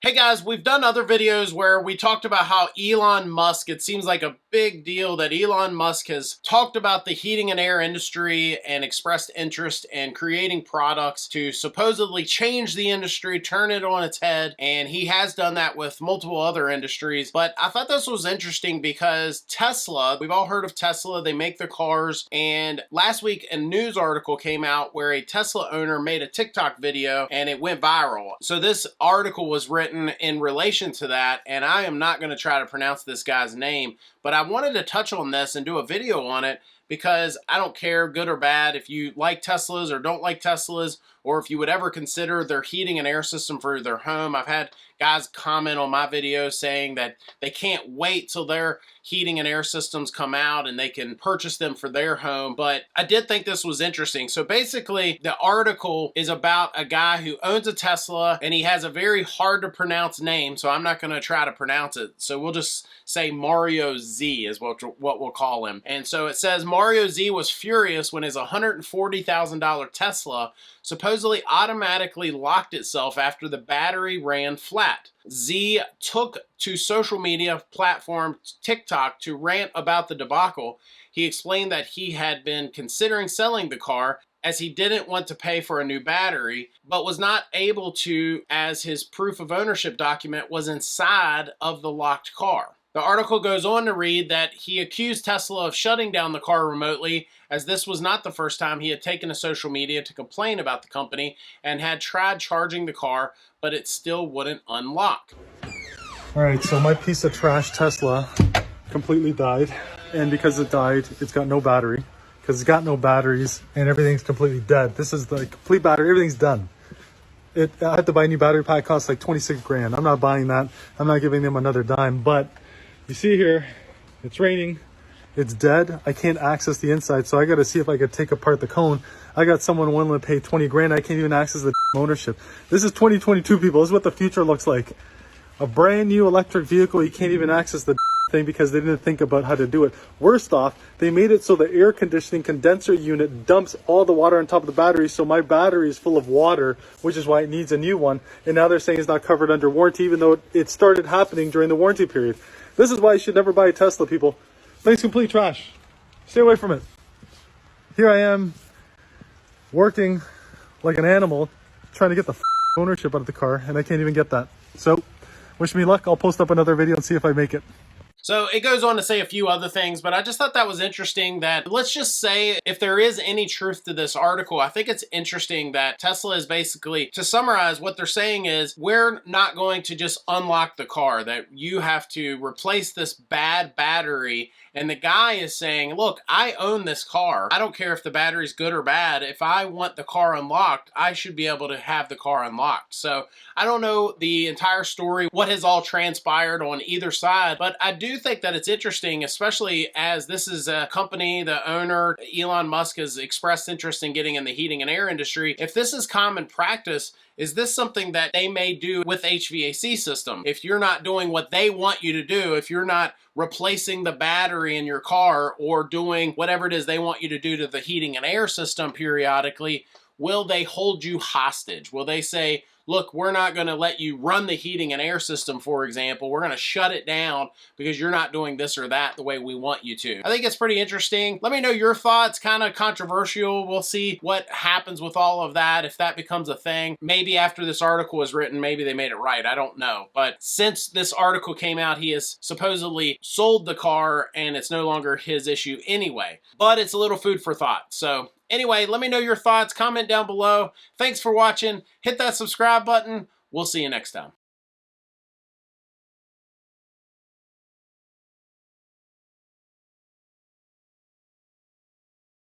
Hey guys, we've done other videos where we talked about how Elon Musk, it seems like a big deal that Elon Musk has talked about the heating and air industry and expressed interest in creating products to supposedly change the industry, turn it on its head, and he has done that with multiple other industries. But I thought this was interesting because Tesla, we've all heard of Tesla, they make their cars, and last week a news article came out where a Tesla owner made a TikTok video and it went viral. So this article was written in relation to that, and I am not going to try to pronounce this guy's name, but I wanted to touch on this and do a video on it because I don't care, good or bad, if you like Teslas or don't like Teslas, or if you would ever consider their heating and air system for their home. I've had guys comment on my videos saying that they can't wait till their heating and air systems come out and they can purchase them for their home. But I did think this was interesting. So basically, the article is about a guy who owns a Tesla and he has a very hard to pronounce name, so I'm not going to try to pronounce it. So we'll just say Mario Z is what we'll call him. And so it says Mario Z was furious when his $140,000 Tesla supposedly automatically locked itself after the battery ran flat. Z took to social media platform TikTok to rant about the debacle. He explained that he had been considering selling the car as he didn't want to pay for a new battery, but was not able to as his proof of ownership document was inside of the locked car. The article goes on to read that he accused Tesla of shutting down the car remotely, as this was not the first time he had taken to social media to complain about the company and had tried charging the car, but it still wouldn't unlock. All right, so my piece of trash Tesla completely died, and because it died, it's got no battery, because it's got no batteries, and everything's completely dead. This is the complete battery, everything's done. I had to buy a new battery pack, cost like 26 grand. I'm not buying that. I'm not giving them another dime, but you see here, it's raining, it's dead. I can't access the inside, so I got to see if I could take apart the cone. I got someone willing to pay 20 grand. I can't even access the ownership. This is 2022, people. This is what the future looks like. A brand new electric vehicle, you can't even access the thing because they didn't think about how to do it. Worst off, they made it so the air conditioning condenser unit dumps all the water on top of the battery, so my battery is full of water, which is why it needs a new one. And now they're saying it's not covered under warranty, even though it started happening during the warranty period. This is why you should never buy a Tesla, people. Thing's complete trash. Stay away from it. Here I am, working like an animal, trying to get the ownership out of the car, and I can't even get that. So, wish me luck. I'll post up another video and see if I make it. So it goes on to say a few other things, but I just thought that was interesting that, let's just say, if there is any truth to this article, I think it's interesting that Tesla is basically, to summarize, what they're saying is, we're not going to just unlock the car, that you have to replace this bad battery. And the guy is saying, look, I own this car. I don't care if the battery's good or bad. If I want the car unlocked, I should be able to have the car unlocked. So I don't know the entire story, what has all transpired on either side, but I do think that it's interesting, especially as this is a company, the owner, Elon Musk, has expressed interest in getting in the heating and air industry. If this is common practice, is this something that they may do with HVAC system? If you're not doing what they want you to do, if you're not replacing the battery in your car or doing whatever it is they want you to do to the heating and air system periodically, will they hold you hostage? Will they say, look, we're not going to let you run the heating and air system, for example. We're going to shut it down because you're not doing this or that the way we want you to. I think it's pretty interesting. Let me know your thoughts. Kind of controversial. We'll see what happens with all of that, if that becomes a thing. Maybe after this article was written, maybe they made it right. I don't know. But since this article came out, he has supposedly sold the car and it's no longer his issue anyway. But it's a little food for thought. So anyway, let me know your thoughts. Comment down below. Thanks for watching. Hit that subscribe button. We'll see you next time.